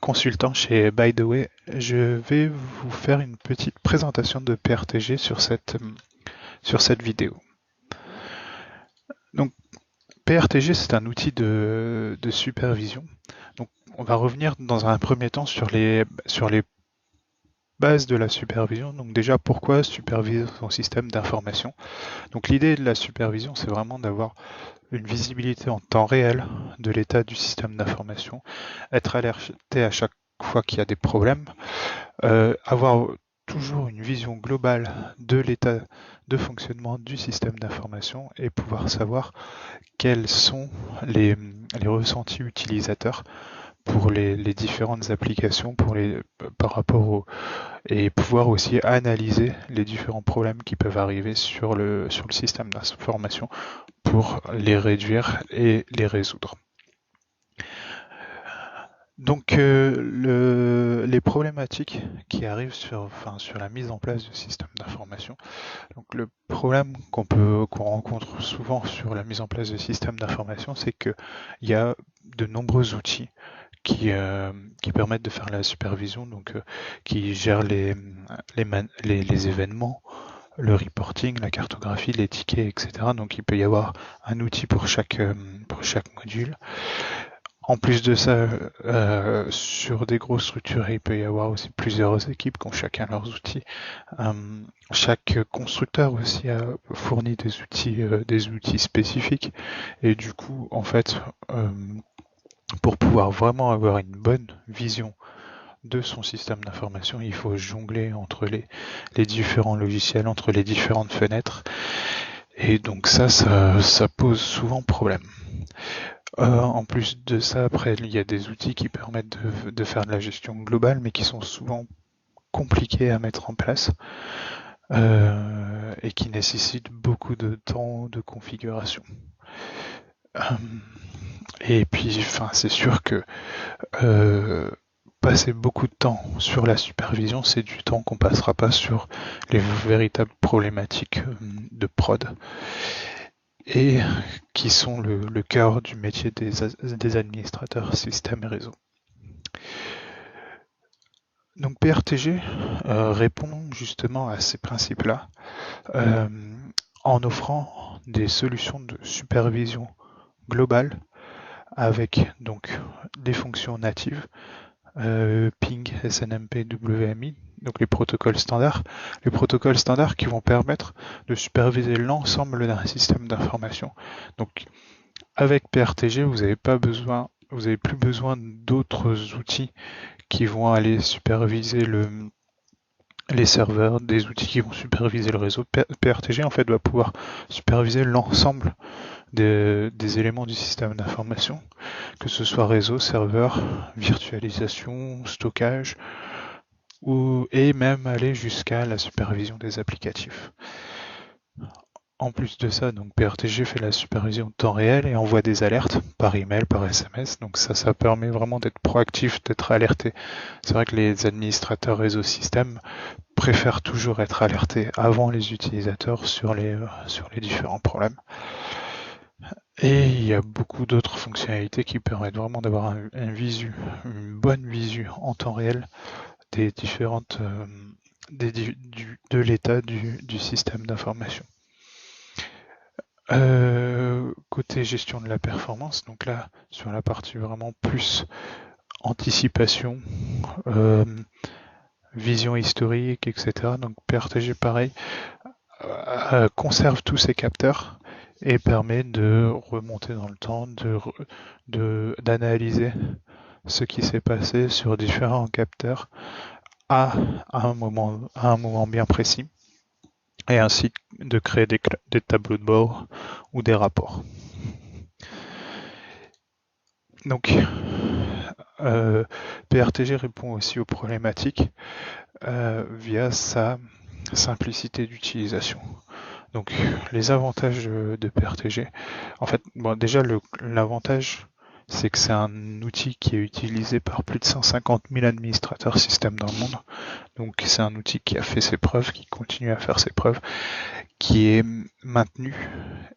consultant chez By the Way. Je vais vous faire une petite présentation de PRTG sur cette vidéo. Donc, PRTG, c'est un outil de supervision. Donc, on va revenir dans un premier temps sur les bases de la supervision. Donc déjà, pourquoi superviser son système d'information? Donc l'idée de la supervision, c'est vraiment d'avoir une visibilité en temps réel de l'état du système d'information, être alerté à chaque fois qu'il y a des problèmes, avoir toujours une vision globale de l'état de fonctionnement du système d'information et pouvoir savoir quels sont les ressentis utilisateurs pour les différentes applications par rapport au, et pouvoir aussi analyser les différents problèmes qui peuvent arriver sur le système d'information pour les réduire et les résoudre. Donc les problématiques qui arrivent sur la mise en place du système d'information. Donc le problème qu'on rencontre souvent sur la mise en place du système d'information, c'est qu'il y a de nombreux outils qui permettent de faire la supervision, donc qui gèrent les événements, le reporting, la cartographie, les tickets, etc. Donc il peut y avoir un outil pour chaque module. En plus de ça, sur des grosses structures, il peut y avoir aussi plusieurs équipes qui ont chacun leurs outils. Chaque constructeur aussi a fourni des outils spécifiques. Et du coup, en fait, pour pouvoir vraiment avoir une bonne vision de son système d'information, il faut jongler entre les différents logiciels, entre les différentes fenêtres. Et donc ça pose souvent problème. En plus de ça, après, il y a des outils qui permettent de faire de la gestion globale, mais qui sont souvent compliqués à mettre en place et qui nécessitent beaucoup de temps de configuration. Et puis, c'est sûr que passer beaucoup de temps sur la supervision, c'est du temps qu'on passera pas sur les véritables problématiques de prod et qui sont le cœur du métier des administrateurs système et réseau. Donc PRTG répond justement à ces principes-là en offrant des solutions de supervision globale avec donc des fonctions natives, ping, SNMP, WMI, donc les protocoles standards qui vont permettre de superviser l'ensemble d'un système d'information. Donc avec PRTG, vous n'avez plus besoin d'autres outils qui vont aller superviser les serveurs, des outils qui vont superviser le réseau. PRTG en fait va pouvoir superviser l'ensemble des éléments du système d'information, que ce soit réseau, serveur, virtualisation, stockage, et même aller jusqu'à la supervision des applicatifs. En plus de ça, donc PRTG fait la supervision de temps réel et envoie des alertes par email, par SMS. Donc ça permet vraiment d'être proactif, d'être alerté. C'est vrai que les administrateurs réseau système préfèrent toujours être alertés avant les utilisateurs sur les différents problèmes. Et il y a beaucoup d'autres fonctionnalités qui permettent vraiment d'avoir une bonne visu en temps réel des différentes de l'état du système d'information. Côté gestion de la performance, donc là sur la partie vraiment plus anticipation, vision historique, etc. Donc PRTG pareil conserve tous ces capteurs et permet de remonter dans le temps, d'analyser ce qui s'est passé sur différents capteurs à un moment bien précis, et ainsi de créer des tableaux de bord ou des rapports. Donc PRTG répond aussi aux problématiques via sa simplicité d'utilisation. Donc les avantages de PRTG, en fait, déjà l'avantage, c'est que c'est un outil qui est utilisé par plus de 150 000 administrateurs système dans le monde. Donc c'est un outil qui a fait ses preuves, qui continue à faire ses preuves, qui est maintenu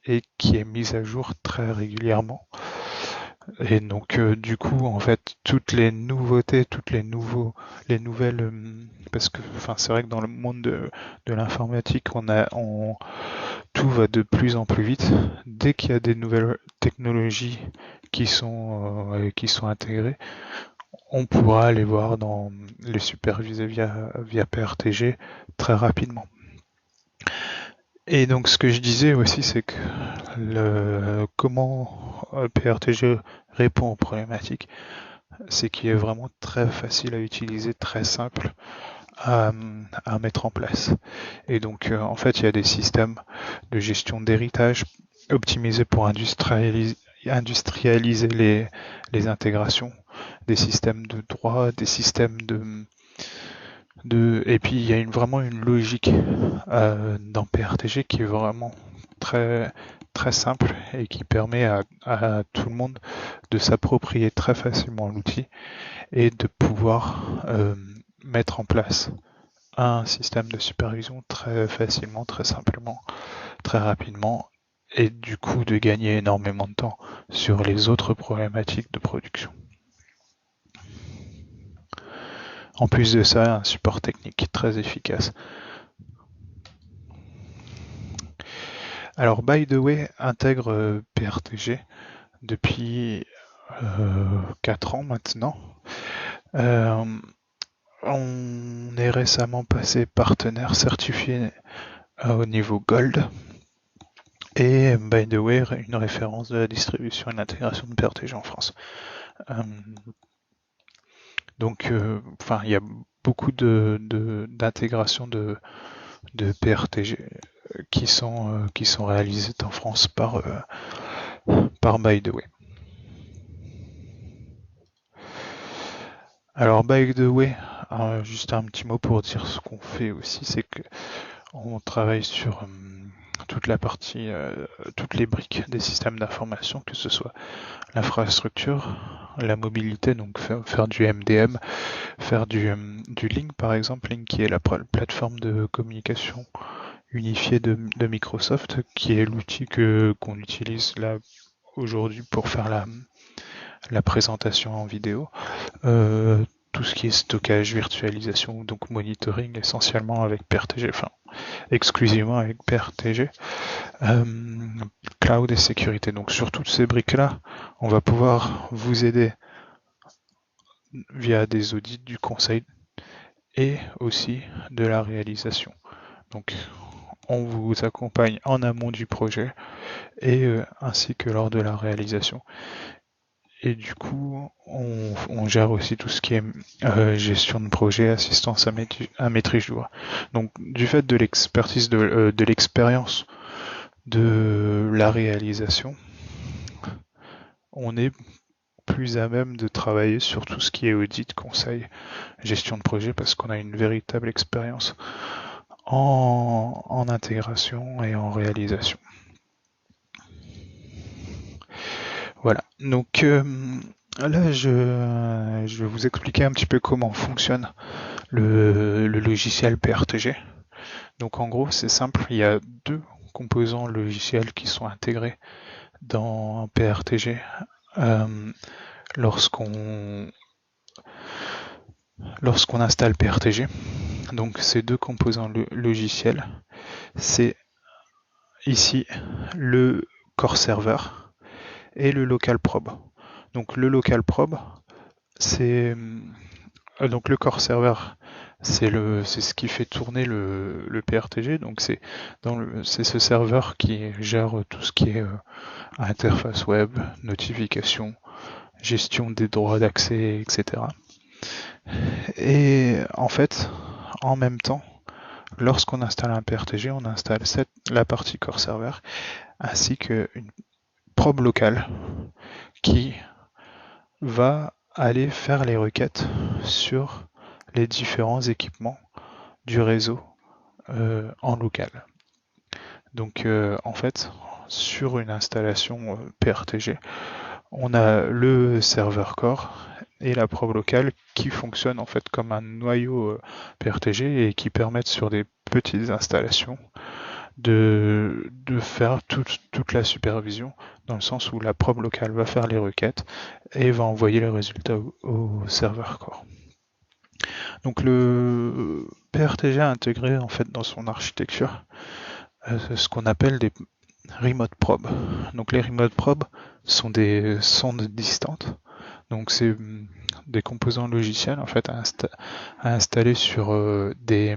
et qui est mis à jour très régulièrement. Et donc du coup en fait toutes les nouveautés, les nouvelles parce que enfin c'est vrai que dans le monde de l'informatique tout va de plus en plus vite. Dès qu'il y a des nouvelles technologies qui sont intégrées, on pourra les voir dans les superviser via PRTG très rapidement. Et donc ce que je disais aussi, c'est que comment PRTG répond aux problématiques, c'est qu'il est vraiment très facile à utiliser, très simple à mettre en place. Et donc en fait, il y a des systèmes de gestion d'héritage optimisés pour industrialiser les intégrations, des systèmes de droit, des systèmes et puis il y a vraiment une logique dans PRTG qui est vraiment très très simple et qui permet à tout le monde de s'approprier très facilement l'outil et de pouvoir mettre en place un système de supervision très facilement, très simplement, très rapidement et du coup de gagner énormément de temps sur les autres problématiques de production. En plus de ça, un support technique très efficace. Alors, by the way, intègre PRTG depuis 4 ans maintenant. On est récemment passé partenaire certifié au niveau Gold. Et by the way, une référence de la distribution et l'intégration de PRTG en France. Donc, enfin, il y a beaucoup d'intégration de PRTG qui sont réalisées en France par By the way. Alors By the way, juste un petit mot pour dire ce qu'on fait aussi, c'est que on travaille sur toute la partie, toutes les briques des systèmes d'information, que ce soit l'infrastructure, la mobilité, donc faire du MDM, faire du Link par exemple, Link qui est la plateforme de communication unifiée de Microsoft, qui est l'outil qu'on utilise là aujourd'hui pour faire la présentation en vidéo. Tout ce qui est stockage, virtualisation, donc monitoring essentiellement avec PRTG, enfin exclusivement avec PRTG, cloud et sécurité. Donc sur toutes ces briques-là, on va pouvoir vous aider via des audits du conseil et aussi de la réalisation. Donc on vous accompagne en amont du projet et ainsi que lors de la réalisation. Et du coup, on gère aussi tout ce qui est gestion de projet, assistance à maîtrise d'ouvrage. Donc, du fait de l'expertise, de l'expérience de la réalisation, on est plus à même de travailler sur tout ce qui est audit, conseil, gestion de projet, parce qu'on a une véritable expérience en intégration et en réalisation. Voilà, donc là je vais vous expliquer un petit peu comment fonctionne le logiciel PRTG. Donc en gros c'est simple, il y a deux composants logiciels qui sont intégrés dans PRTG lorsqu'on installe PRTG. Donc ces deux composants logiciels, c'est ici le core server et le local probe. Donc le local probe, c'est donc le core server, c'est ce qui fait tourner le PRTG. Donc c'est ce serveur qui gère tout ce qui est interface web, notification, gestion des droits d'accès, etc. Et en fait, en même temps, lorsqu'on installe un PRTG, on installe la partie core server ainsi qu'une probe locale qui va aller faire les requêtes sur les différents équipements du réseau en local. Donc en fait, sur une installation PRTG, on a le serveur core et la probe locale qui fonctionnent en fait comme un noyau PRTG et qui permettent sur des petites installations de faire toute la supervision, dans le sens où la probe locale va faire les requêtes et va envoyer les résultats au serveur core. Donc le PRTG a intégré en fait dans son architecture ce qu'on appelle des remote probes. Donc les remote probes sont des sondes distantes. Donc c'est des composants logiciels en fait à installer sur des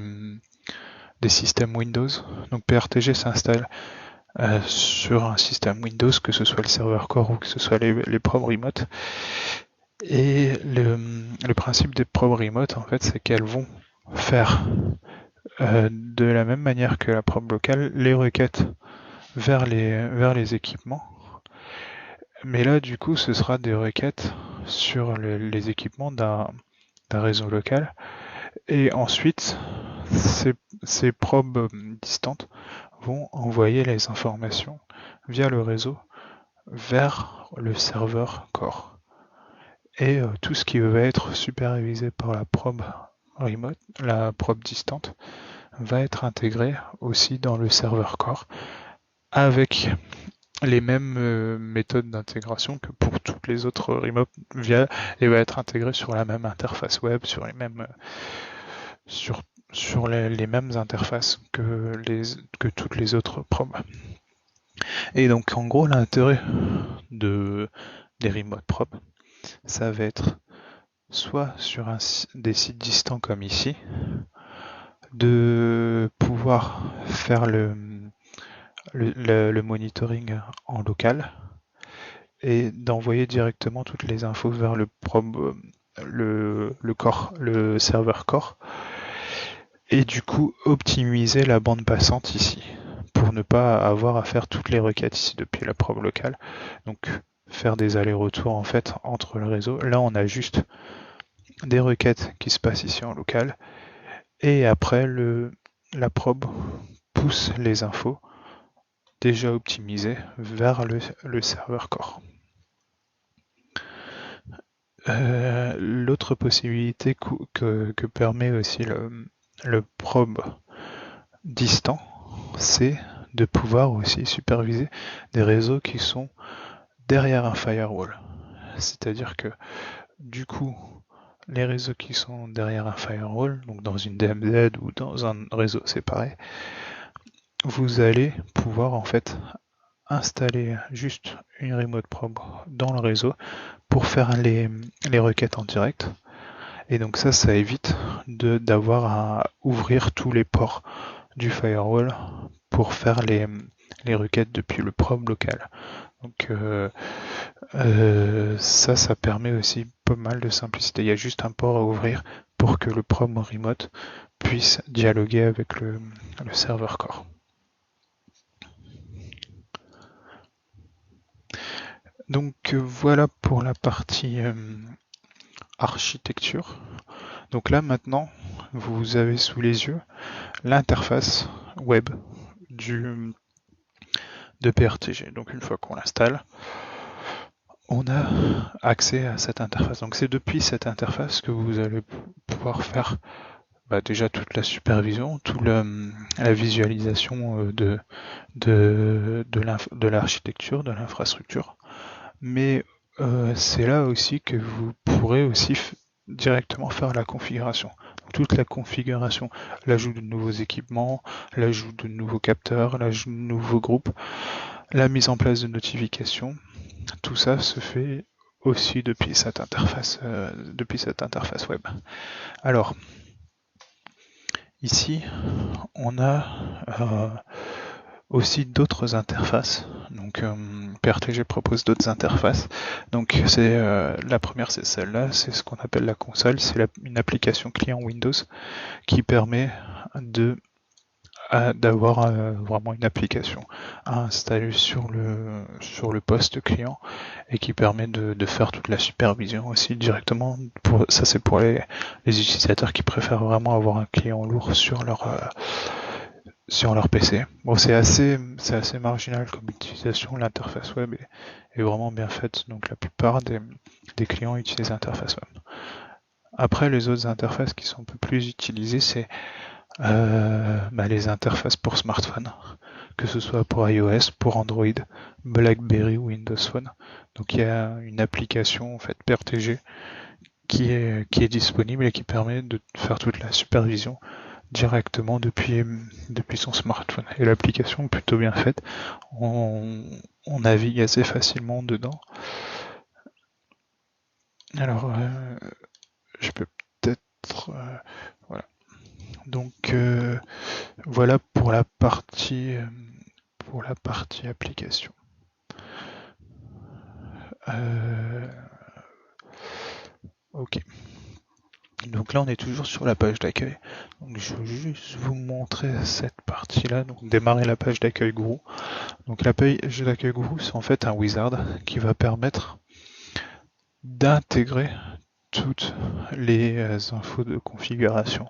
systèmes Windows. Donc PRTG s'installe sur un système Windows, que ce soit le serveur core ou que ce soit les probes remote. Et le principe des probes remote, en fait, c'est qu'elles vont faire de la même manière que la probe locale les requêtes vers les équipements. Mais là, du coup, ce sera des requêtes sur les équipements d'un réseau local. Et ensuite, ces probes distantes vont envoyer les informations via le réseau vers le serveur core. Et tout ce qui va être supervisé par la probe remote, la probe distante, va être intégré aussi dans le serveur core avec les mêmes méthodes d'intégration que pour toutes les autres remote et va être intégré sur la même interface web, sur les mêmes sur les mêmes interfaces que toutes les autres probes. Et donc en gros l'intérêt des remote probes, ça va être soit sur des sites distants comme ici, de pouvoir faire le monitoring en local et d'envoyer directement toutes les infos vers le serveur core, et du coup optimiser la bande passante ici pour ne pas avoir à faire toutes les requêtes ici depuis la probe locale. Donc faire des allers-retours en fait entre le réseau. Là on a juste des requêtes qui se passent ici en local, et après la probe pousse les infos déjà optimisées vers le serveur core. L'autre possibilité que permet aussi le probe distant, c'est de pouvoir aussi superviser des réseaux qui sont derrière un firewall. C'est-à-dire que du coup, les réseaux qui sont derrière un firewall, donc dans une DMZ ou dans un réseau séparé, vous allez pouvoir en fait installer juste une remote probe dans le réseau pour faire les requêtes en direct. Et donc ça évite d'avoir à ouvrir tous les ports du firewall pour faire les requêtes depuis le probe local. Donc ça permet aussi pas mal de simplicité. Il y a juste un port à ouvrir pour que le probe remote puisse dialoguer avec le serveur core. Donc voilà pour la partie architecture. Donc là maintenant, vous avez sous les yeux l'interface web de PRTG. Donc une fois qu'on l'installe, on a accès à cette interface. Donc c'est depuis cette interface que vous allez pouvoir faire déjà toute la supervision, toute la visualisation de l'architecture, de l'infrastructure. Mais c'est là aussi que vous pourrez aussi directement faire la configuration. Donc, toute la configuration, l'ajout de nouveaux équipements, l'ajout de nouveaux capteurs, l'ajout de nouveaux groupes, la mise en place de notifications, tout ça se fait aussi depuis cette interface web. Alors, ici, on a aussi d'autres interfaces. Donc PRTG propose d'autres interfaces. Donc la première, c'est celle-là, c'est ce qu'on appelle la console. C'est une application client Windows qui permet d'avoir vraiment une application à installer sur le poste client, et qui permet de faire toute la supervision aussi directement. Ça c'est pour les utilisateurs qui préfèrent vraiment avoir un client lourd sur leur PC. Bon, c'est assez marginal comme utilisation. L'interface web est vraiment bien faite, donc la plupart des clients utilisent l'interface web. Après, les autres interfaces qui sont un peu plus utilisées, c'est les interfaces pour smartphone. que ce soit pour iOS, pour Android, BlackBerry ou Windows Phone. Donc il y a une application en fait PRTG qui est disponible et qui permet de faire toute la supervision directement depuis son smartphone. Et l'application est plutôt bien faite. On navigue assez facilement dedans. Alors, je peux peut-être... voilà. Donc, voilà pour la partie application. Ok. Donc là, on est toujours sur la page d'accueil. Donc je vais juste vous montrer cette partie-là. Donc démarrer la page d'accueil Guru. Donc la page d'accueil Guru, c'est en fait un wizard qui va permettre d'intégrer toutes les infos de configuration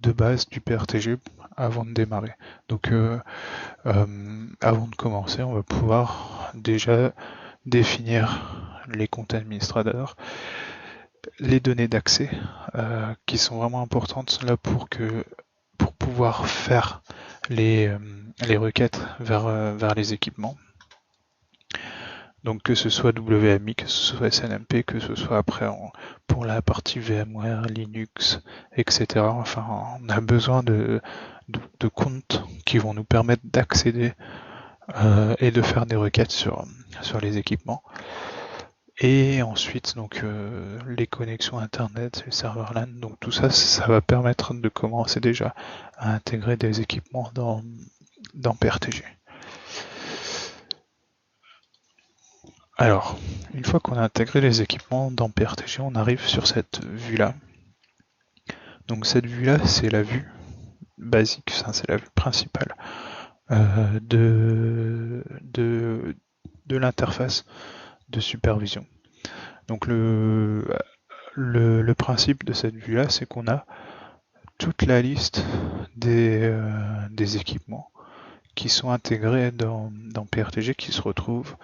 de base du PRTG avant de démarrer. Donc avant de commencer, on va pouvoir déjà définir les comptes administrateurs, les données d'accès qui sont vraiment importantes là pour pouvoir faire les requêtes vers les équipements. Donc que ce soit WMI, que ce soit SNMP, que ce soit après pour la partie VMware, Linux, etc. Enfin, on a besoin de comptes qui vont nous permettre d'accéder et de faire des requêtes sur les équipements. Et ensuite, donc les connexions internet, les serveurs LAN, donc tout ça, ça va permettre de commencer déjà à intégrer des équipements dans PRTG. Alors, une fois qu'on a intégré les équipements dans PRTG, on arrive sur cette vue-là. Donc cette vue-là, c'est la vue basique, c'est la vue principale de l'interface de supervision. Donc le principe de cette vue-là, c'est qu'on a toute la liste des équipements qui sont intégrés dans PRTG qui se retrouvent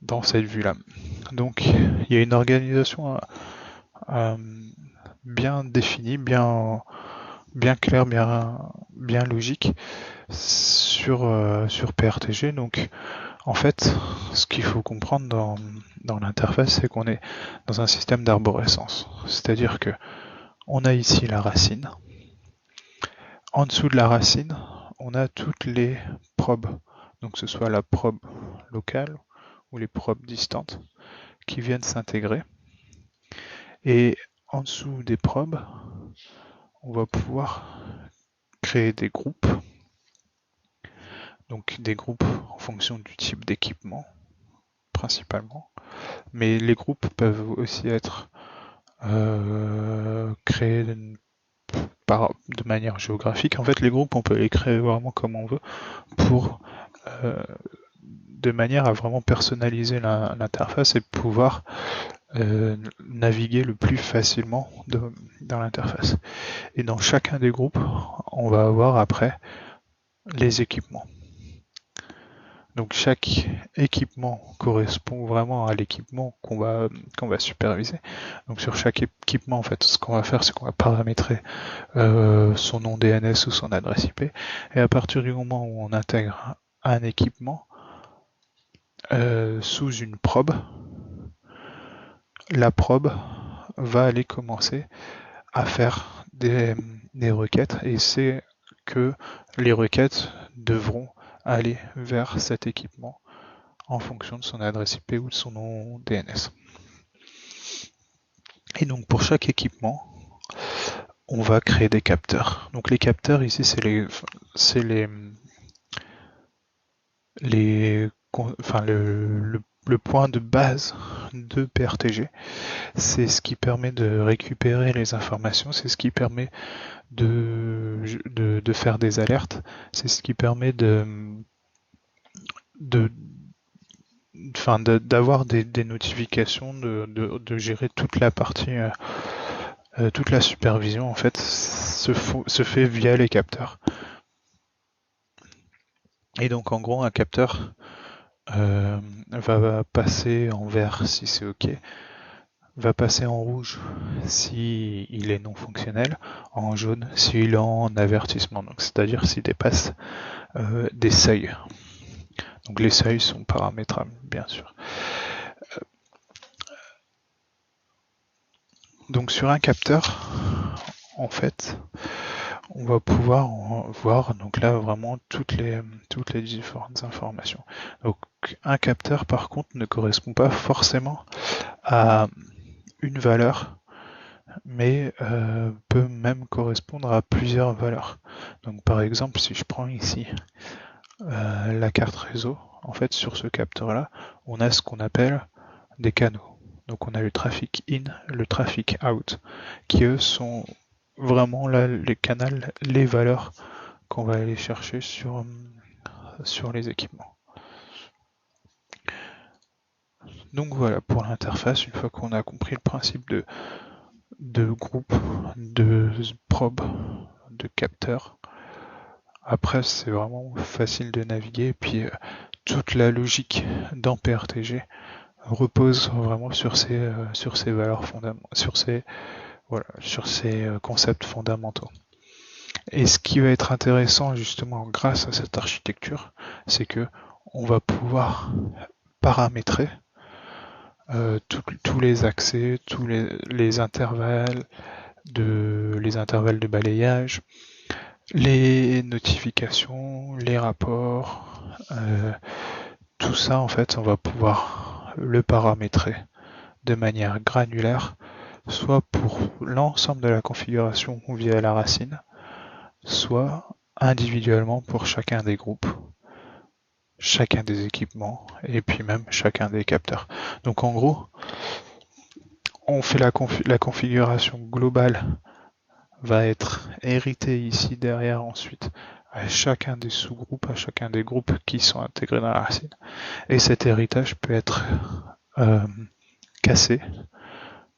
dans cette vue-là. Donc il y a une organisation bien définie, bien claire, bien logique sur PRTG. Donc en fait, ce qu'il faut comprendre dans l'interface, c'est qu'on est dans un système d'arborescence. C'est-à-dire que on a ici la racine. En dessous de la racine, on a toutes les probes. Donc que ce soit la probe locale ou les probes distantes qui viennent s'intégrer. Et en dessous des probes, on va pouvoir créer des groupes. Donc des groupes en fonction du type d'équipement, principalement. Mais les groupes peuvent aussi être créés de manière géographique. En fait, les groupes, on peut les créer vraiment comme on veut pour de manière à vraiment personnaliser l'interface et pouvoir naviguer le plus facilement dans l'interface. Et dans chacun des groupes, on va avoir après les équipements. Donc chaque équipement correspond vraiment à l'équipement qu'on va superviser. Donc sur chaque équipement, en fait, ce qu'on va faire, c'est qu'on va paramétrer son nom DNS ou son adresse IP. Et à partir du moment où on intègre un équipement sous une probe, la probe va aller commencer à faire des requêtes, et c'est que les requêtes devront aller vers cet équipement en fonction de son adresse IP ou de son nom DNS. Et donc pour chaque équipement, on va créer des capteurs. Donc les capteurs ici, c'est le point de base de PRTG. C'est ce qui permet de récupérer les informations, c'est ce qui permet de faire des alertes, c'est ce qui permet d'avoir des notifications, de gérer toute la partie, toute la supervision en fait se fait via les capteurs. Et donc en gros un capteur va passer en vert si c'est OK, va passer en rouge si il est non fonctionnel, en jaune s'il est en avertissement, donc c'est-à-dire s'il dépasse des seuils. Donc les seuils sont paramétrables, bien sûr. Donc sur un capteur, en fait, on va pouvoir voir donc là vraiment toutes les différentes informations. Donc un capteur par contre ne correspond pas forcément à une valeur, mais peut même correspondre à plusieurs valeurs. Donc par exemple, si je prends ici la carte réseau, en fait sur ce capteur là, on a ce qu'on appelle des canaux. Donc on a le trafic in, le trafic out, qui eux sont vraiment là les canaux, les valeurs qu'on va aller chercher sur les équipements. Donc voilà pour l'interface, une fois qu'on a compris le principe de groupe, de probe, de capteur, après c'est vraiment facile de naviguer, et puis toute la logique dans PRTG repose vraiment sur ces valeurs fondamentales, sur ces concepts fondamentaux. Et ce qui va être intéressant justement grâce à cette architecture, c'est que on va pouvoir paramétrer tous les accès, tous les intervalles de balayage, les notifications, les rapports, tout ça en fait on va pouvoir le paramétrer de manière granulaire, soit pour l'ensemble de la configuration via la racine, soit individuellement pour chacun des groupes, chacun des équipements et puis même chacun des capteurs. Donc en gros, on fait la configuration globale va être héritée ici derrière ensuite à chacun des sous-groupes, à chacun des groupes qui sont intégrés dans la racine. Et cet héritage peut être cassé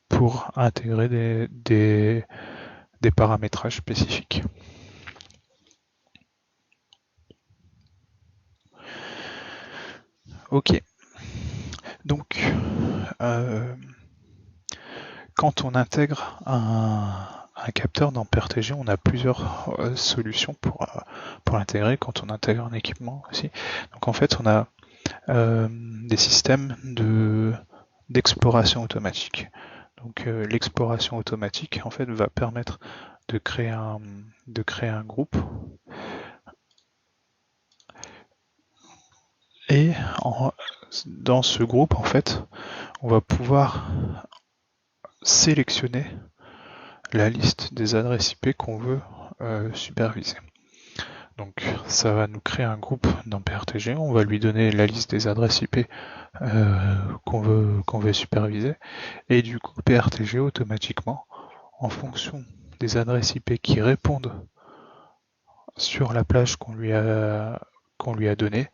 pour intégrer des paramétrages spécifiques. Ok. Donc, quand on intègre un capteur dans PRTG, on a plusieurs solutions pour l'intégrer quand on intègre un équipement aussi. Donc en fait, on a des systèmes d'exploration automatique. Donc l'exploration automatique en fait va permettre de créer un groupe et dans ce groupe en fait on va pouvoir sélectionner la liste des adresses IP qu'on veut superviser. Donc ça va nous créer un groupe dans PRTG, on va lui donner la liste des adresses IP qu'on veut superviser, et du coup PRTG automatiquement, en fonction des adresses IP qui répondent sur la plage qu'on lui a donnée,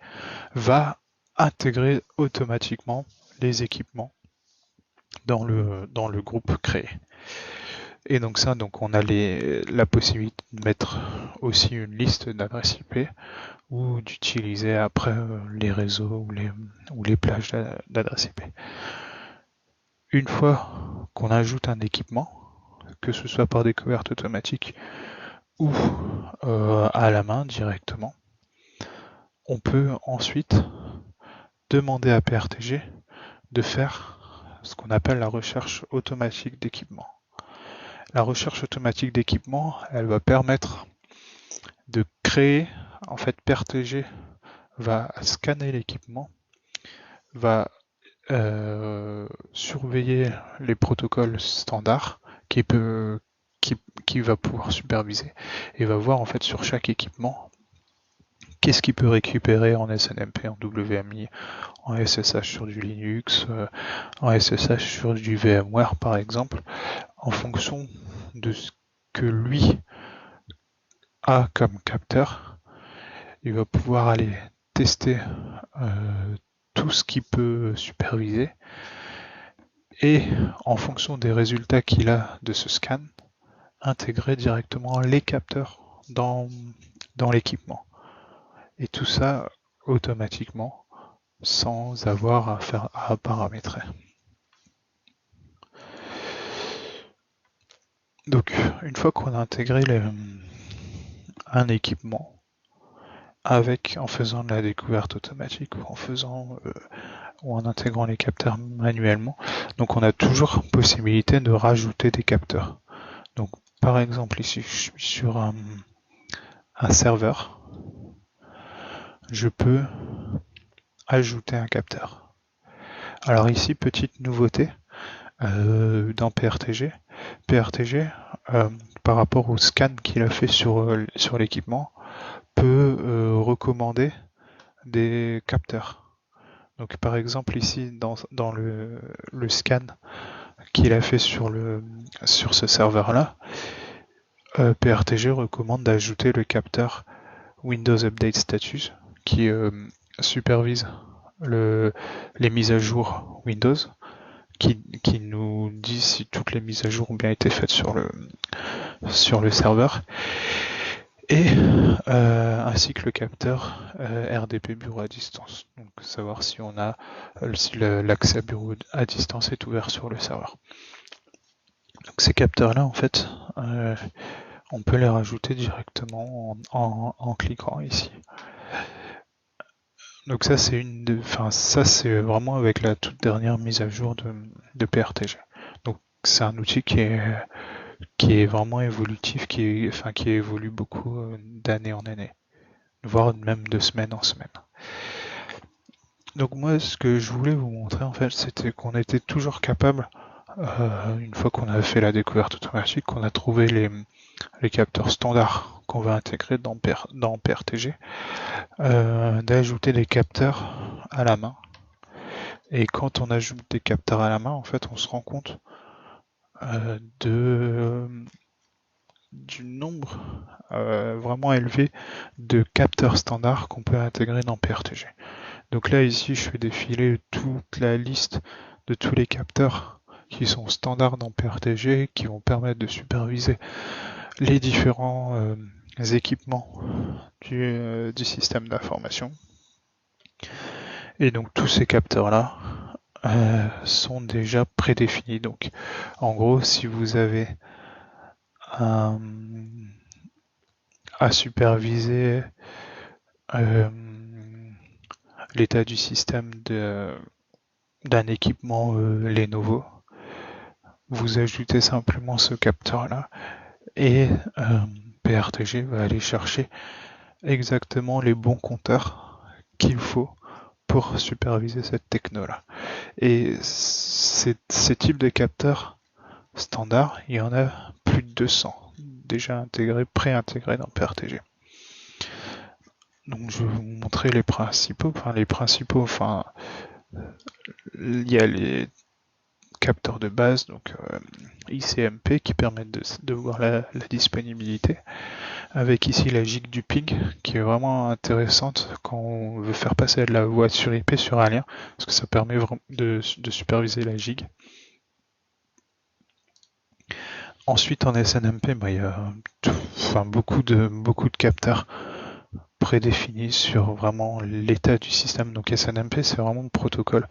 va intégrer automatiquement les équipements dans le groupe créé. Et donc ça, on a la possibilité de mettre aussi une liste d'adresses IP ou d'utiliser après les réseaux ou les plages d'adresses IP. Une fois qu'on ajoute un équipement, que ce soit par découverte automatique ou à la main directement, on peut ensuite demander à PRTG de faire ce qu'on appelle la recherche automatique d'équipement. La recherche automatique d'équipement, elle va permettre de créer, en fait PRTG va scanner l'équipement, va surveiller les protocoles standards qui va pouvoir superviser et va voir en fait sur chaque équipement qu'est-ce qu'il peut récupérer en SNMP, en WMI, en SSH sur du Linux, en SSH sur du VMware par exemple, en fonction de ce que lui a comme capteur. Il va pouvoir aller tester tout ce qu'il peut superviser et en fonction des résultats qu'il a de ce scan, intégrer directement les capteurs dans l'équipement. Et tout ça automatiquement sans avoir à paramétrer. Donc, une fois qu'on a intégré un équipement, en faisant de la découverte automatique ou en intégrant les capteurs manuellement, donc on a toujours possibilité de rajouter des capteurs. Donc, par exemple, ici, je suis sur un serveur, je peux ajouter un capteur. Alors ici, petite nouveauté dans PRTG. PRTG, par rapport au scan qu'il a fait sur l'équipement, peut recommander des capteurs. Donc par exemple ici dans le scan qu'il a fait sur ce serveur-là, PRTG recommande d'ajouter le capteur Windows Update Status qui supervise les mises à jour Windows, qui nous dit si toutes les mises à jour ont bien été faites sur le serveur, et ainsi que le capteur RDP bureau à distance, donc savoir si l'accès à bureau à distance est ouvert sur le serveur. Donc ces capteurs-là, en fait, on peut les rajouter directement en cliquant ici. Donc ça c'est vraiment avec la toute dernière mise à jour de PRTG. Donc c'est un outil qui est vraiment évolutif, qui évolue beaucoup d'année en année, voire même de semaine en semaine. Donc moi, ce que je voulais vous montrer, en fait, c'était qu'on était toujours capable, une fois qu'on a fait la découverte automatique, qu'on a trouvé les capteurs standards qu'on va intégrer dans PRTG, d'ajouter des capteurs à la main. Et quand on ajoute des capteurs à la main, en fait, on se rend compte du nombre vraiment élevé de capteurs standards qu'on peut intégrer dans PRTG. Donc là, ici, je fais défiler toute la liste de tous les capteurs qui sont standards dans PRTG, qui vont permettre de superviser les différents équipements du système d'information. Et donc tous ces capteurs-là sont déjà prédéfinis. Donc en gros, si vous avez à superviser l'état du système d'un équipement Lenovo, vous ajoutez simplement ce capteur-là et PRTG va aller chercher exactement les bons compteurs qu'il faut pour superviser cette techno-là. Et ces types de capteurs standards, il y en a plus de 200 déjà intégrés, pré-intégrés dans PRTG. Donc je vais vous montrer les principaux. Il y a les capteurs de base, donc ICMP, qui permettent de voir la disponibilité, avec ici la gig du ping, qui est vraiment intéressante quand on veut faire passer de la voix sur IP sur un lien, parce que ça permet vraiment de superviser la gig. Ensuite, en SNMP, il y a beaucoup de capteurs prédéfinis sur vraiment l'état du système. Donc SNMP, c'est vraiment le protocole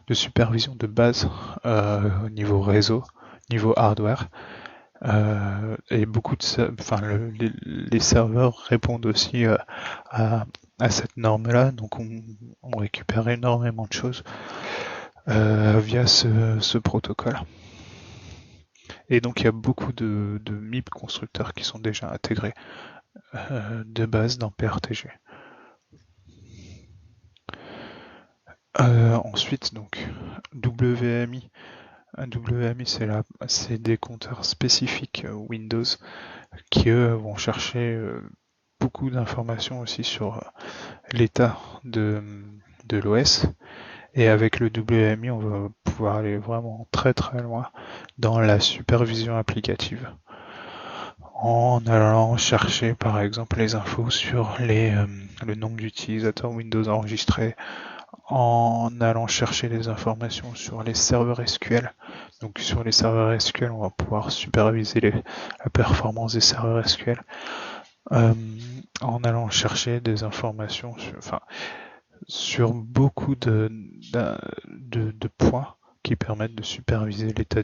de supervision de base au niveau réseau, niveau hardware. Et les serveurs répondent aussi à cette norme-là, donc on récupère énormément de choses via ce protocole. Et donc il y a beaucoup de MIP constructeurs qui sont déjà intégrés de base dans PRTG. Ensuite, donc WMI. WMI, c'est des compteurs spécifiques Windows qui eux vont chercher beaucoup d'informations aussi sur l'état de l'OS. Et avec le WMI, on va pouvoir aller vraiment très très loin dans la supervision applicative, en allant chercher par exemple les infos sur le nombre d'utilisateurs Windows enregistrés, en allant chercher les informations sur les serveurs SQL. Donc sur les serveurs SQL, on va pouvoir superviser la performance des serveurs SQL, en allant chercher des informations sur beaucoup de points qui permettent de superviser l'état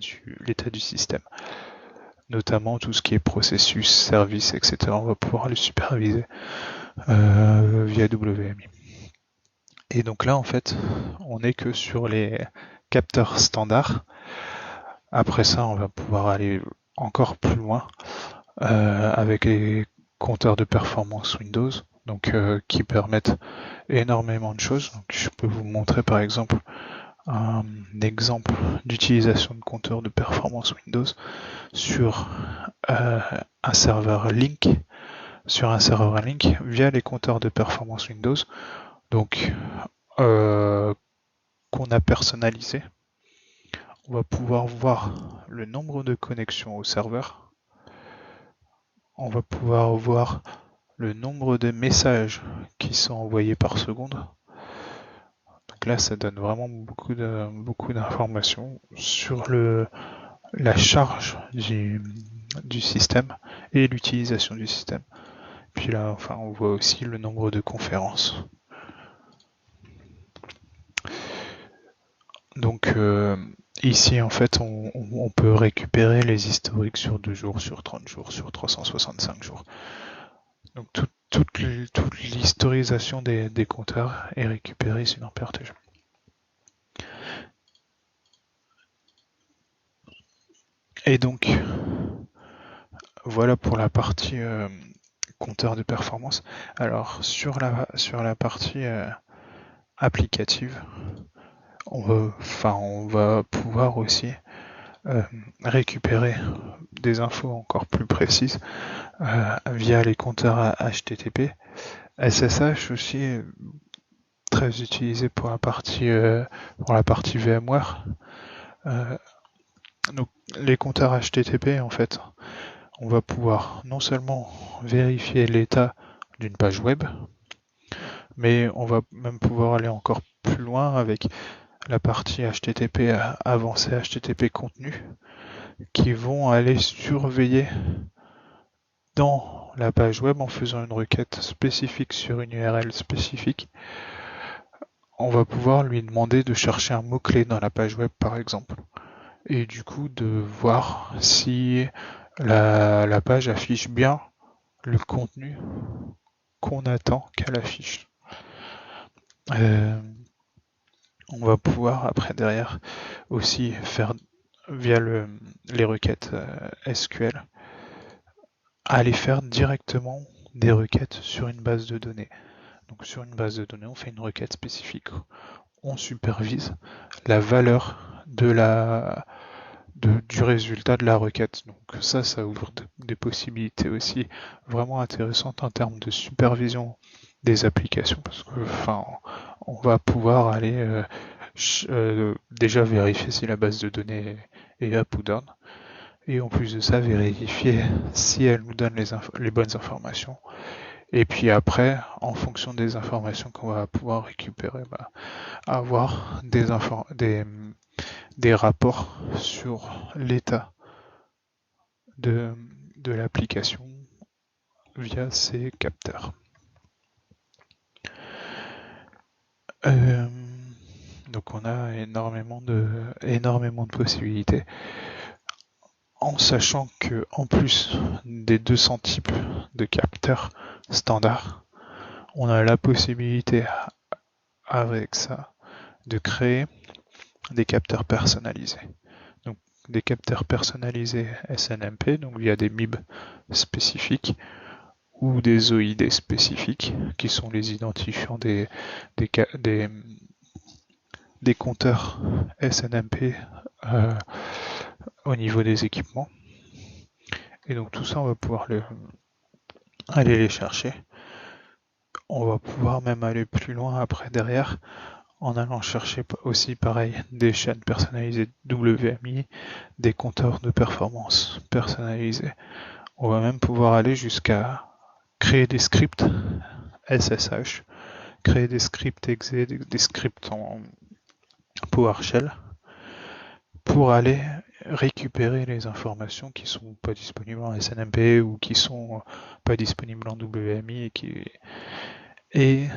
du système. notamment tout ce qui est processus, service, etc. On va pouvoir le superviser via WMI. Et donc là, en fait, on n'est que sur les capteurs standards. Après ça, on va pouvoir aller encore plus loin avec les compteurs de performance Windows, donc qui permettent énormément de choses. Donc, je peux vous montrer par exemple un exemple d'utilisation de compteurs de performance Windows sur un serveur Link, via les compteurs de performance Windows, donc qu'on a personnalisé. On va pouvoir voir le nombre de connexions au serveur. On va pouvoir voir le nombre de messages qui sont envoyés par seconde. Donc là, ça donne vraiment beaucoup d'informations sur la charge du système et l'utilisation du système. Puis là, enfin, on voit aussi le nombre de conférences. Donc ici, en fait, on peut récupérer les historiques sur 2 jours, sur 30 jours, sur 365 jours. Donc toute l'historisation des compteurs est récupérée sur PRTG. Et donc, voilà pour la partie compteur de performance. Alors, sur la partie applicative, on va pouvoir aussi récupérer des infos encore plus précises via les compteurs HTTP. SSH aussi très utilisé pour la partie VMware. Donc les compteurs HTTP, en fait, on va pouvoir non seulement vérifier l'état d'une page web, mais on va même pouvoir aller encore plus loin avec la partie HTTP avancée, HTTP contenu, qui vont aller surveiller dans la page web en faisant une requête spécifique sur une URL spécifique. On va pouvoir lui demander de chercher un mot-clé dans la page web, par exemple, et du coup de voir si la page affiche bien le contenu qu'on attend qu'elle affiche. On va pouvoir après derrière aussi faire via les requêtes SQL aller faire directement des requêtes sur une base de données. Donc sur une base de données, on fait une requête spécifique, on supervise la valeur du résultat de la requête. Donc ça ouvre des possibilités aussi vraiment intéressantes en termes de supervision des applications, parce que on va pouvoir aller déjà vérifier si la base de données est up ou down, et en plus de ça vérifier si elle nous donne les bonnes informations. Et puis après, en fonction des informations qu'on va pouvoir récupérer, avoir des rapports sur l'état de l'application via ces capteurs. Donc on a énormément de possibilités, en sachant que en plus des 200 types de capteurs standards, on a la possibilité avec ça de créer des capteurs personnalisés. Donc des capteurs personnalisés SNMP, donc via des MIB spécifiques ou des OID spécifiques, qui sont les identifiants des compteurs SNMP au niveau des équipements. Et donc tout ça, on va pouvoir aller les chercher. On va pouvoir même aller plus loin après derrière, en allant chercher aussi pareil des chaînes personnalisées WMI, des compteurs de performance personnalisés. On va même pouvoir aller jusqu'à créer des scripts SSH, créer des scripts exe, des scripts en PowerShell, pour aller récupérer les informations qui sont pas disponibles en SNMP ou qui sont pas disponibles en WMI et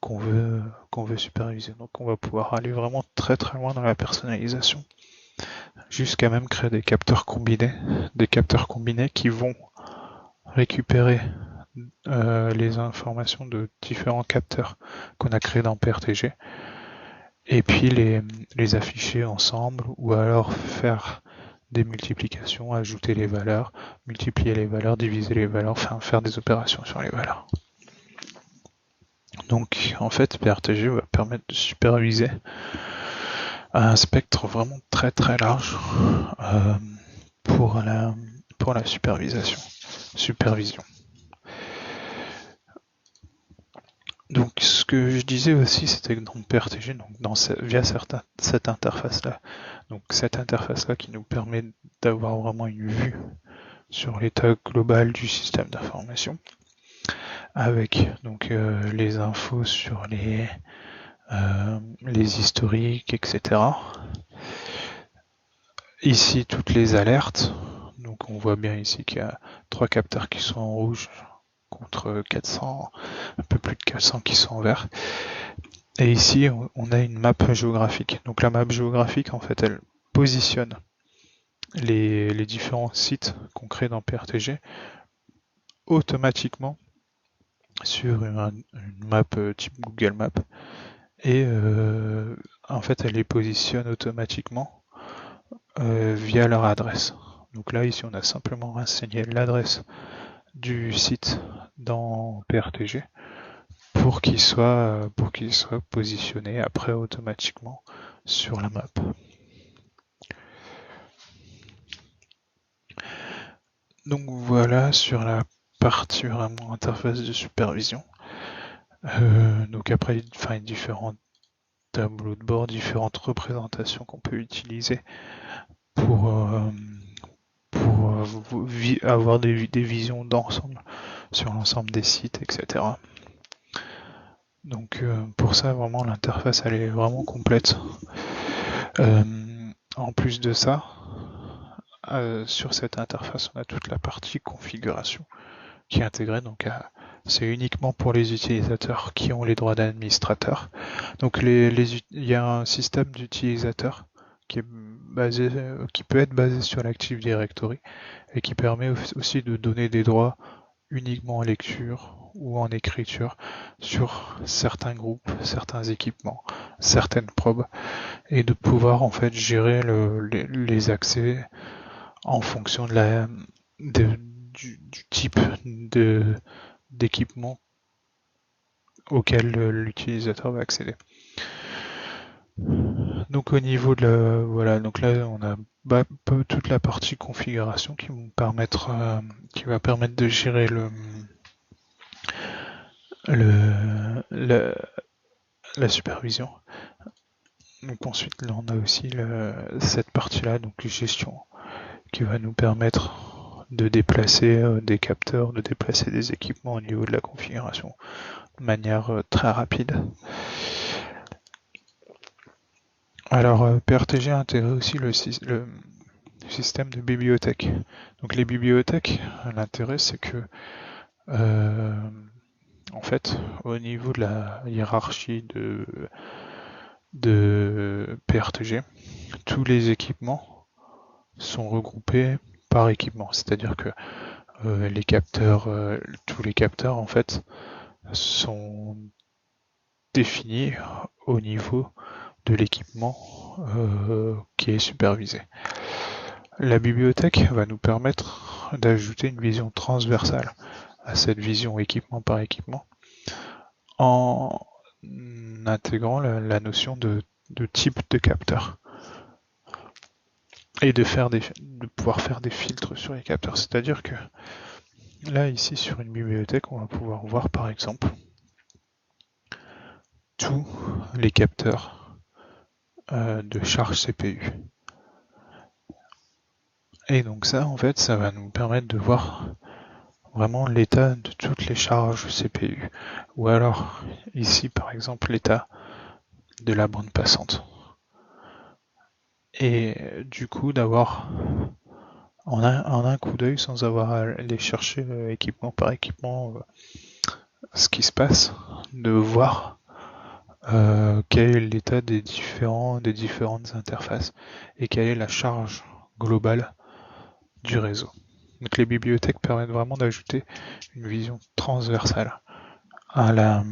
qu'on veut superviser. Donc on va pouvoir aller vraiment très très loin dans la personnalisation. jusqu'à même créer des capteurs combinés qui vont récupérer les informations de différents capteurs qu'on a créés dans PRTG et puis les afficher ensemble ou alors faire des multiplications, ajouter les valeurs, multiplier les valeurs, diviser les valeurs, enfin faire des opérations sur les valeurs. Donc en fait PRTG va permettre de superviser un spectre vraiment très très large pour la supervision. Donc ce que je disais aussi, c'était que dans PRTG, donc via cette interface-là, donc cette interface-là qui nous permet d'avoir vraiment une vue sur l'état global du système d'information, avec donc les infos sur les historiques, etc. Ici, toutes les alertes. Donc on voit bien ici qu'il y a 3 capteurs qui sont en rouge contre 400, un peu plus de 400 qui sont en vert. Et ici, on a une map géographique. Donc la map géographique, en fait, elle positionne les différents sites qu'on crée dans PRTG automatiquement sur une map type Google Maps. Et en fait, elle les positionne automatiquement via leur adresse. Donc là, ici, on a simplement renseigné l'adresse du site dans PRTG pour qu'il soit positionné après automatiquement sur la map. Donc voilà sur la partie vraiment interface de supervision. Donc après, différents tableaux de bord, différentes représentations qu'on peut utiliser pour avoir des visions d'ensemble sur l'ensemble des sites, etc. Donc pour ça, vraiment, l'interface, elle est vraiment complète. En plus de ça, sur cette interface, on a toute la partie configuration qui est intégrée. Donc c'est uniquement pour les utilisateurs qui ont les droits d'administrateur. Donc il y a un système d'utilisateurs qui peut être basé sur l'Active Directory et qui permet aussi de donner des droits uniquement en lecture ou en écriture sur certains groupes, certains équipements, certaines probes, et de pouvoir en fait gérer les accès en fonction du type d'équipement auquel l'utilisateur va accéder. Donc au niveau de donc là on a toute la partie configuration qui va permettre de gérer la supervision. Donc ensuite là on a aussi cette partie-là, donc gestion, qui va nous permettre de déplacer des capteurs, de déplacer des équipements au niveau de la configuration de manière très rapide. Alors PRTG a intégré aussi le système de bibliothèque. Donc les bibliothèques, l'intérêt c'est que en fait au niveau de la hiérarchie de PRTG, tous les équipements sont regroupés par équipement, c'est-à-dire que les capteurs, tous les capteurs en fait sont définis au niveau de l'équipement qui est supervisé. La bibliothèque va nous permettre d'ajouter une vision transversale à cette vision équipement par équipement en intégrant la notion de type de capteur et de pouvoir faire des filtres sur les capteurs. C'est-à-dire que là, ici, sur une bibliothèque, on va pouvoir voir par exemple tous les capteurs de charge CPU. Et donc ça, en fait, ça va nous permettre de voir vraiment l'état de toutes les charges CPU. Ou alors, ici, par exemple, l'état de la bande passante. Et du coup, d'avoir en un coup d'œil, sans avoir à aller chercher équipement par équipement ce qui se passe, de voir quel est l'état des différentes interfaces et quelle est la charge globale du réseau. Donc les bibliothèques permettent vraiment d'ajouter une vision transversale à la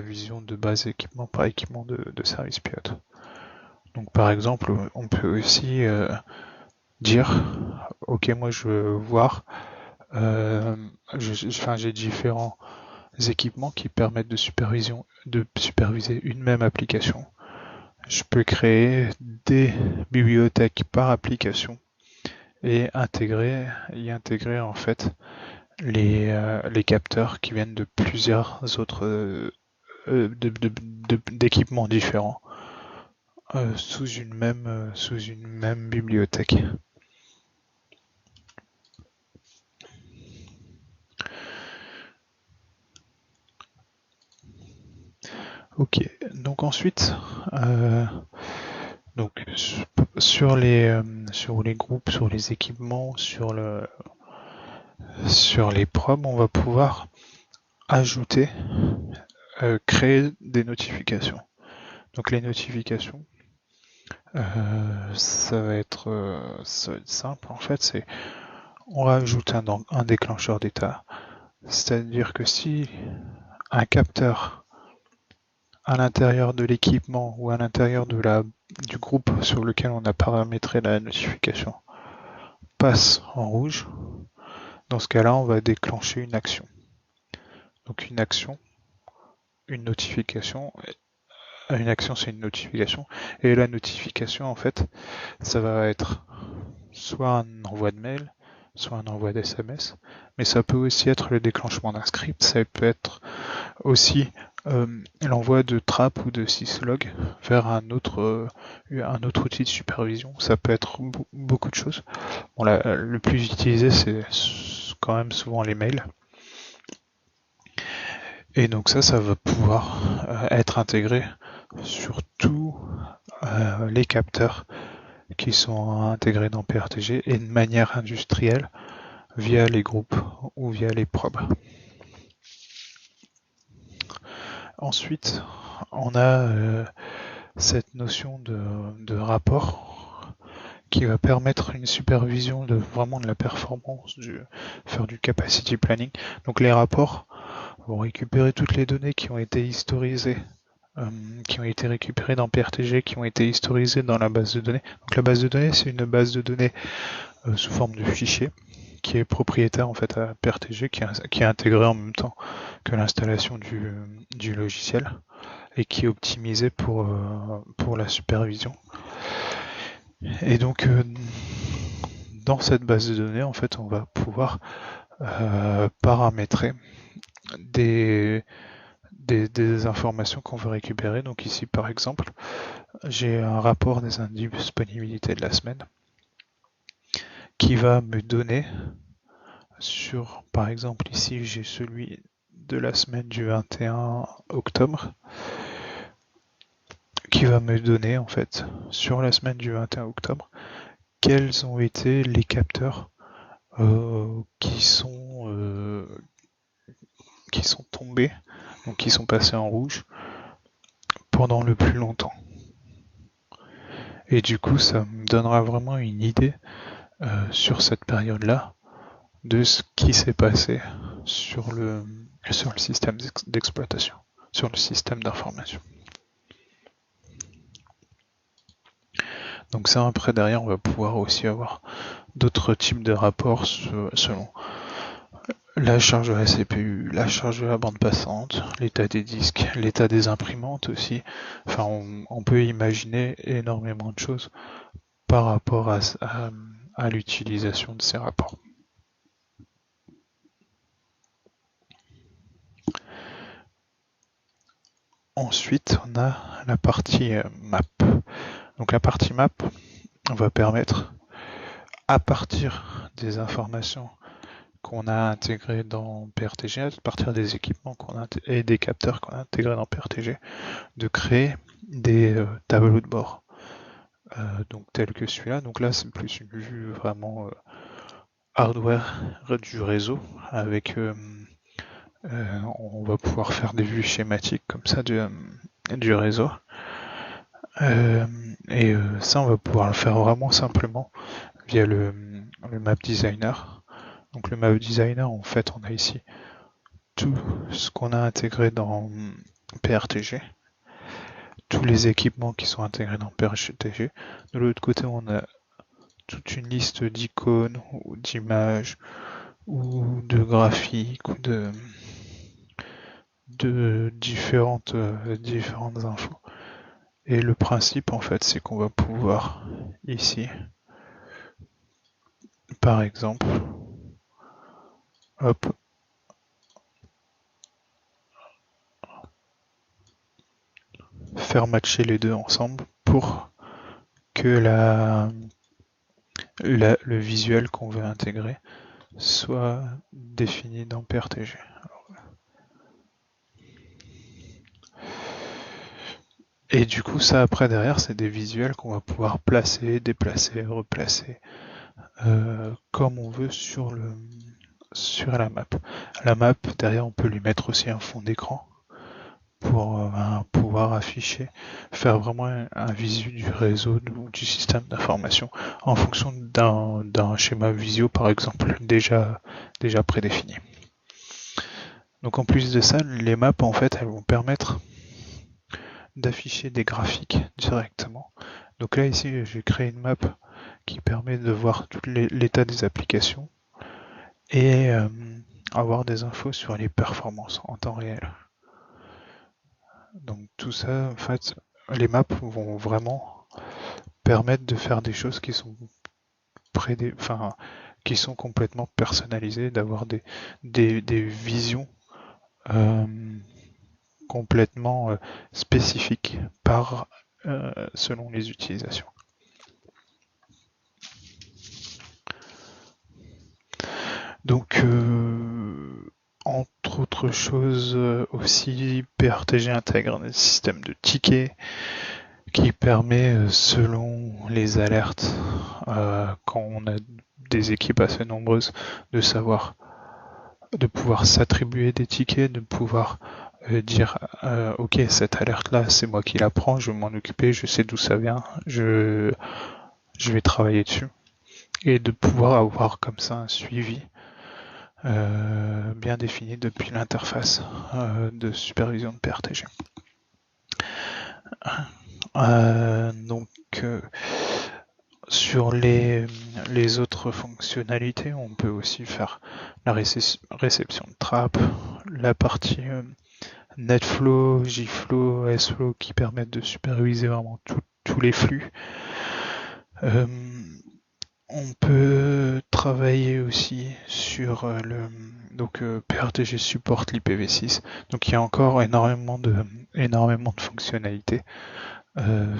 vision de base équipement par équipement de service pilote. Donc par exemple, on peut aussi dire, ok, moi je veux voir, j'ai différents équipements qui permettent de superviser une même application. Je peux créer des bibliothèques par application et y intégrer en fait les capteurs qui viennent de plusieurs autres d'équipements différents sous une même bibliothèque. Ok, donc ensuite, donc sur les groupes, sur les équipements, sur les probes, on va pouvoir ajouter, créer des notifications. Donc les notifications, ça va être simple en fait, c'est on rajoute un déclencheur d'état, c'est-à-dire que si un capteur à l'intérieur de l'équipement ou à l'intérieur du groupe sur lequel on a paramétré la notification passe en rouge, dans ce cas-là, on va déclencher une action. Donc une action, une notification, une action c'est une notification, et la notification en fait, ça va être soit un envoi de mail, soit un envoi d'SMS, mais ça peut aussi être le déclenchement d'un script, ça peut être aussi l'envoi de trap ou de syslog vers un autre outil de supervision. Ça peut être beaucoup de choses. Bon, le plus utilisé, c'est quand même souvent les mails. Et donc ça va pouvoir être intégré sur tous les capteurs qui sont intégrés dans PRTG et de manière industrielle via les groupes ou via les probes. Ensuite, on a cette notion de rapport qui va permettre une supervision vraiment de la performance, faire du capacity planning. Donc les rapports vont récupérer toutes les données qui ont été historisées, qui ont été récupérées dans PRTG, qui ont été historisées dans la base de données. Donc la base de données, c'est une base de données sous forme de fichier qui est propriétaire en fait à PRTG, qui est intégré en même temps que l'installation du logiciel et qui est optimisé pour la supervision. Et donc dans cette base de données, en fait, on va pouvoir paramétrer des informations qu'on veut récupérer. Donc ici, par exemple, j'ai un rapport des indisponibilités de la semaine qui va me donner sur, par exemple, ici, j'ai celui de la semaine du 21 octobre qui va me donner, en fait, sur la semaine du 21 octobre, quels ont été les capteurs qui sont tombés, donc qui sont passés en rouge pendant le plus longtemps. Et du coup, ça me donnera vraiment une idée sur cette période-là de ce qui s'est passé sur le système d'exploitation, sur le système d'information. Donc ça, après, derrière, on va pouvoir aussi avoir d'autres types de rapports selon la charge de la CPU, la charge de la bande passante, l'état des disques, l'état des imprimantes aussi. Enfin, on peut imaginer énormément de choses par rapport à l'utilisation de ces rapports. Ensuite, on a la partie map. Donc la partie map va permettre, à partir des informations qu'on a intégrées dans PRTG, à partir des équipements et des capteurs qu'on a intégrés dans PRTG, de créer des tableaux de bord. Donc tel que celui-là. Donc là, c'est plus une vue vraiment hardware du réseau avec On va pouvoir faire des vues schématiques comme ça du réseau. Ça, on va pouvoir le faire vraiment simplement via le Map Designer. Donc le Map Designer, en fait, on a ici tout ce qu'on a intégré dans PRTG, tous les équipements qui sont intégrés dans PRTG. De l'autre côté, on a toute une liste d'icônes ou d'images ou de graphiques ou de différentes infos. Et le principe, en fait, c'est qu'on va pouvoir ici, par exemple, hop, faire matcher les deux ensemble pour que le visuel qu'on veut intégrer soit défini dans PRTG. Et du coup, ça après derrière, c'est des visuels qu'on va pouvoir placer, déplacer, replacer, comme on veut sur la map. La map, derrière, on peut lui mettre aussi un fond d'écran pour pouvoir afficher, faire vraiment un visu du réseau ou du système d'information en fonction d'un schéma visio par exemple déjà prédéfini. Donc en plus de ça, les maps en fait elles vont permettre d'afficher des graphiques directement. Donc là ici j'ai créé une map qui permet de voir tout l'état des applications et avoir des infos sur les performances en temps réel. Donc tout ça, en fait, les maps vont vraiment permettre de faire des choses qui sont qui sont complètement personnalisées, d'avoir des visions complètement spécifiques selon les utilisations. Donc entre autres choses aussi, PRTG intègre un système de tickets qui permet, selon les alertes, quand on a des équipes assez nombreuses, de pouvoir s'attribuer des tickets, de pouvoir dire ok, cette alerte là c'est moi qui la prends, je vais m'en occuper, je sais d'où ça vient, je vais travailler dessus, et de pouvoir avoir comme ça un suivi bien défini depuis l'interface de supervision de PRTG. Donc sur les autres fonctionnalités, on peut aussi faire la réception de trappes, la partie NetFlow, JFlow, SFlow qui permettent de superviser vraiment tous les flux. On peut travailler aussi sur PRTG supporte l'IPv6, donc il y a encore énormément de fonctionnalités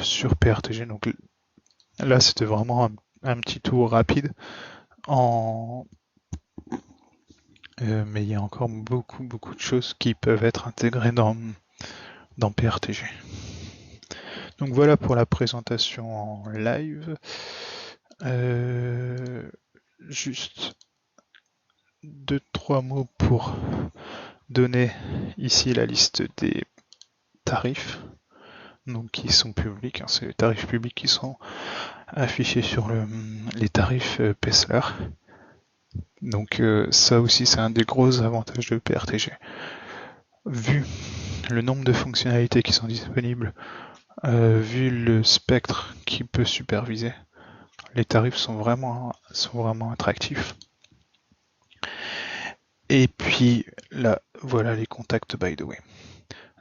sur PRTG. Donc là, c'était vraiment un petit tour rapide, mais il y a encore beaucoup de choses qui peuvent être intégrées dans PRTG. Donc voilà pour la présentation en live. Juste 2-3 mots pour donner ici la liste des tarifs, donc qui sont publics, hein, c'est les tarifs publics qui sont affichés sur les tarifs Pessler. Donc ça aussi c'est un des gros avantages de PRTG. Vu le nombre de fonctionnalités qui sont disponibles, vu le spectre qui peut superviser, les tarifs sont vraiment attractifs. Et puis là, voilà les contacts by the way.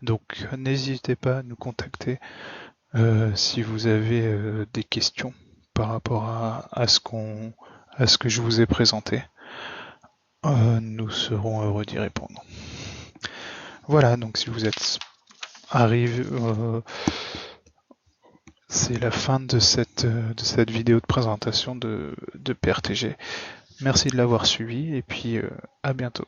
Donc n'hésitez pas à nous contacter si vous avez des questions par rapport à ce que je vous ai présenté. Nous serons heureux d'y répondre. Voilà, donc si vous êtes arrivé, c'est la fin de cette vidéo de présentation de PRTG. Merci de l'avoir suivi et puis à bientôt.